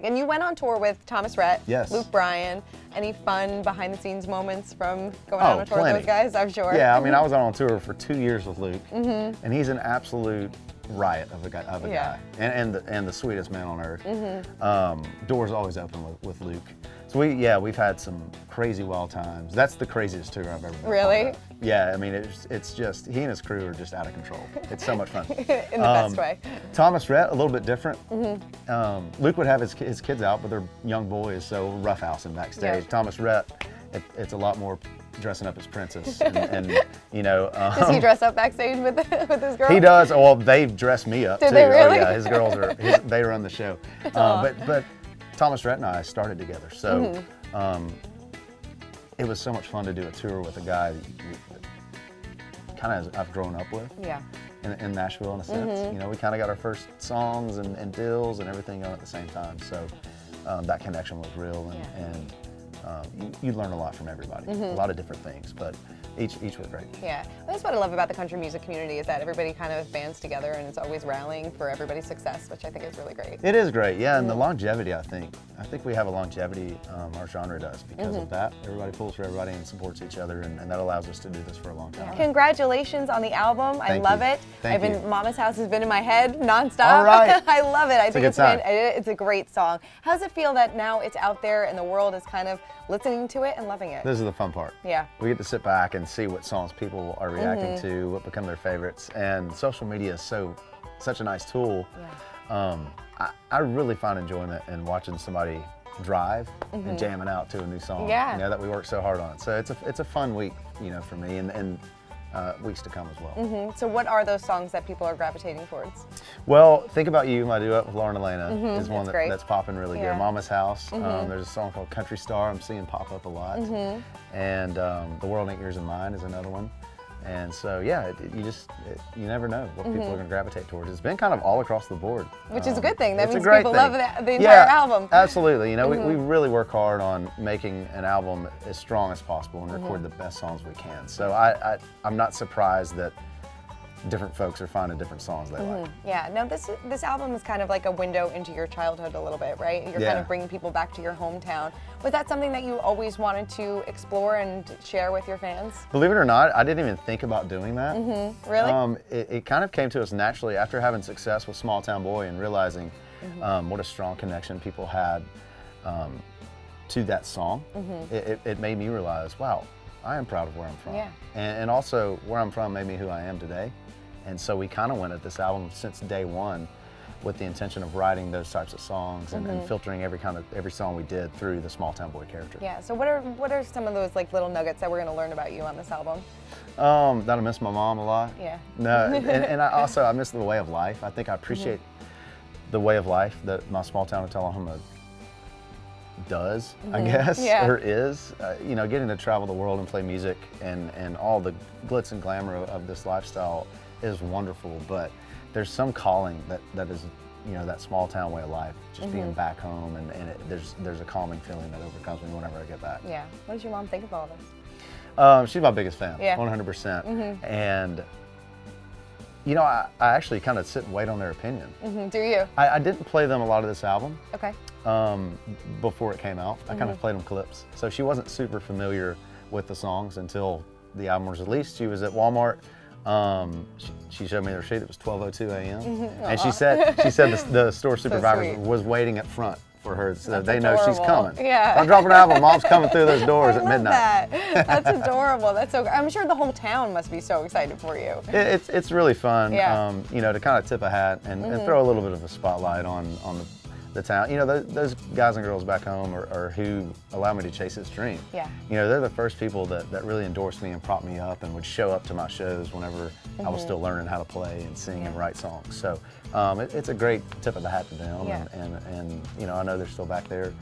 And you went on tour with Thomas Rhett, Yes. Luke Bryan. Any fun behind-the-scenes moments from going on a tour plenty. with those guys? I'm sure. Yeah, I mean, I was on tour for 2 years with Luke, and he's an absolute riot of a guy, and the sweetest man on earth. Doors always open with Luke. So we've had some crazy wild times. That's the craziest tour I've ever been Really? a part of. Yeah, I mean, it's just, he and his crew are just out of control. It's so much fun. In the best way. Thomas Rhett, a little bit different. Luke would have his kids out, but they're young boys, so roughhousing backstage. Yeah. Thomas Rhett, it's a lot more dressing up as princess, and you know. Does he dress up backstage with his girls? He does. Well, they dress me up Did too. they really? Oh yeah, his girls they run the show. But Thomas Rhett and I started together, so it was so much fun to do a tour with a guy kind of I've grown up with. Yeah. In Nashville, in a sense. You know, we kind of got our first songs and deals and everything on at the same time. So that connection was real, and you learn a lot from everybody. A lot of different things, but each were great. Yeah, that's what I love about the country music community, is that everybody kind of bands together and it's always rallying for everybody's success, which I think is really great. It is great, yeah, and the longevity, I think we have a longevity, our genre does, because of that. Everybody pulls for everybody and supports each other, and that allows us to do this for a long time. Congratulations on the album. I love it. Thank you. Mama's House has been in my head nonstop. All right. I love it. I think it's a great song. How does it feel that now it's out there and the world is kind of listening to it and loving it? This is the fun part. Yeah. We get to sit back and see what songs people are reacting to, what become their favorites, and social media is such a nice tool. Yeah. I really find enjoyment in watching somebody drive and jamming out to a new song. Yeah. You know, that we worked so hard on. So it's a fun week, you know, for me, and weeks to come as well. So what are those songs that people are gravitating towards? Well, Think About You, my duet with Lauren Elena, is one that's popping really good. Mama's House, there's a song called Country Star I'm seeing pop up a lot. And The World Ain't Yours and Mine is another one. And so, yeah, you never know what people are going to gravitate towards. It's been kind of all across the board. Which is a good thing. That means great people thing. love the entire album. Absolutely. You know, we really work hard on making an album as strong as possible and record the best songs we can. So I'm not surprised that different folks are finding different songs they like. Yeah, now this album is kind of like a window into your childhood a little bit, right? You're kind of bringing people back to your hometown. Was that something that you always wanted to explore and share with your fans? Believe it or not, I didn't even think about doing that. Really? It kind of came to us naturally after having success with Small Town Boy and realizing what a strong connection people had to that song. It made me realize, wow, I am proud of where I'm from. Yeah. And also where I'm from made me who I am today. And so we kind of went at this album since day one with the intention of writing those types of songs and filtering every song we did through the Small Town Boy character. Yeah, so what are some of those like little nuggets that we're going to learn about you on this album? That I miss my mom a lot. Yeah. No, and I miss the way of life. I think I appreciate the way of life that my small town of Tullahoma does, I guess, or is. You know, getting to travel the world and play music and all the glitz and glamour of this lifestyle is wonderful, but there's some calling that is, you know, that small town way of life, just being back home, and there's a calming feeling that overcomes me whenever I get back. Yeah. What does your mom think of all this? She's my biggest fan, 100%. And you know, I actually kind of sit and wait on their opinion. Do you? I didn't play them a lot of this album. Okay. Before it came out. I kind of played them clips. So she wasn't super familiar with the songs until the album was released. She was at Walmart. She showed me the receipt. It was 12:02 a.m. And she said the store supervisor was waiting at front for her, so they know she's coming. Yeah. If I drop an album, Mom's coming through those doors at midnight. That. That's adorable. That's so. I'm sure the whole town must be so excited for you. It's really fun. Yeah. You know, to kind of tip a hat and throw a little bit of a spotlight on the town. You know, those guys and girls back home are who allow me to chase this dream. Yeah. You know, they're the first people that really endorsed me and propped me up and would show up to my shows whenever I was still learning how to play and sing and write songs. So it's a great tip of the hat to them. Yeah. And you know, I know they're still back there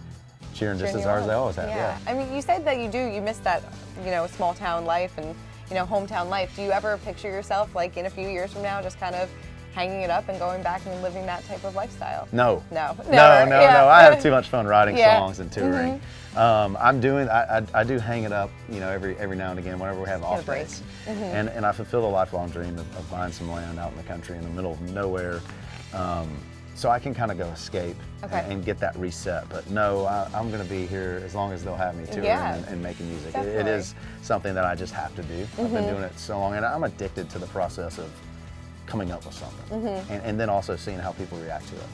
cheering just as hard as they always have. Yeah. I mean, you said that you miss that, you know, small town life and, you know, hometown life. Do you ever picture yourself like in a few years from now just kind of hanging it up and going back and living that type of lifestyle? No. No. No. I have too much fun writing songs and touring. I do hang it up, you know, every now and again whenever we have off days. And I fulfill the lifelong dream of buying some land out in the country in the middle of nowhere, so I can kind of go escape and get that reset. But no, I'm going to be here as long as they'll have me touring and making music. It is something that I just have to do. I've been doing it so long, and I'm addicted to the process of coming up with something, and then also seeing how people react to it.